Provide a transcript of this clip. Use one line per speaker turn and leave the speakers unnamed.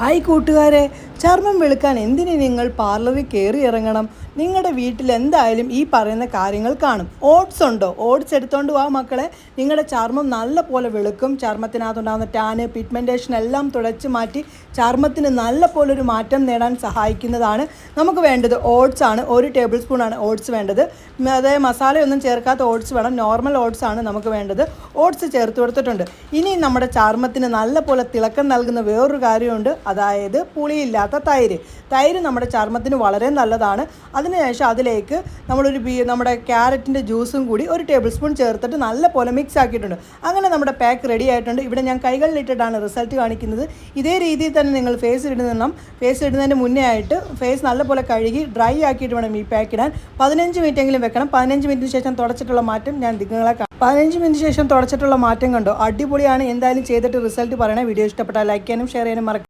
Hi കൂട്ടുകാരെ, ചർമ്മം വെളുക്കാൻ എന്തിന് നിങ്ങൾ പാർലറിൽ കയറി ഇറങ്ങണം? നിങ്ങളുടെ വീട്ടിൽ എന്തായാലും ഈ പറയുന്ന കാര്യങ്ങൾ കാണും. ഓട്സ് ഉണ്ടോ? ഓട്സ് എടുത്തുകൊണ്ട് വാ മക്കളെ. നിങ്ങളുടെ ചർമ്മം നല്ല പോലെ വെളുക്കും. ചർമ്മത്തിനകത്തുണ്ടാകുന്ന ടാന്, പിഗ്മെൻറ്റേഷൻ എല്ലാം തുടച്ച് മാറ്റി ചർമ്മത്തിന് നല്ല പോലെ ഒരു മാറ്റം നേടാൻ സഹായിക്കുന്നതാണ്. നമുക്ക് വേണ്ടത് ഓട്സ് ആണ്. 1 ടേബിൾ സ്പൂണാണ് ഓട്സ് വേണ്ടത്. അതായത് മസാലയൊന്നും ചേർക്കാത്ത ഓട്സ് വേണം. നോർമൽ ഓട്സ് ആണ് നമുക്ക് വേണ്ടത്. ഓട്സ് ചേർത്ത് കൊടുത്തിട്ടുണ്ട്. ഇനി നമ്മുടെ ചർമ്മത്തിന് നല്ല പോലെ തിളക്കം നൽകുന്ന വേറൊരു കാര്യമുണ്ട്. അതായത് പുളിയില്ലാത്ത തൈര് നമ്മുടെ ചർമ്മത്തിന് വളരെ നല്ലതാണ്. അതിനുശേഷം അതിലേക്ക് നമ്മുടെ ക്യാരറ്റിൻ്റെ ജ്യൂസും കൂടി 1 ടേബിൾ സ്പൂൺ ചേർത്തിട്ട് നല്ല പോലെ മിക്സ് ആക്കിയിട്ടുണ്ട്. അങ്ങനെ നമ്മുടെ പാക്ക് റെഡി ആയിട്ടുണ്ട്. ഇവിടെ ഞാൻ കൈകളിലിട്ടിട്ടാണ് റിസൾട്ട് കാണിക്കുന്നത്. ഇതേ രീതിയിൽ തന്നെ നിങ്ങൾ ഫേസ് ഇടുന്നതിന് മുന്നേ ആയിട്ട് ഫേസ് നല്ലപോലെ കഴുകി ഡ്രൈ ആക്കിയിട്ട് വേണം ഈ പാക്ക് ഇടാൻ. 15 മിനിറ്റ് എങ്കിലും വെക്കണം. 15 മിനിറ്റിന് ശേഷം തുടച്ചിട്ടുള്ള മാറ്റം ഞാൻ നിങ്ങളെ 15 മിനിറ്റ് ശേഷം തുടച്ചിട്ടുള്ള മാറ്റം കണ്ടോ? അടിപൊളിയാണ്. എന്തായാലും ചെയ്തിട്ട് റിസൾട്ട് പറയണേ. വീഡിയോ ഇഷ്ടപ്പെട്ടാൽ ലൈക്ക് ചെയ്യാനും ഷെയർ ചെയ്യാനും മറക്കും.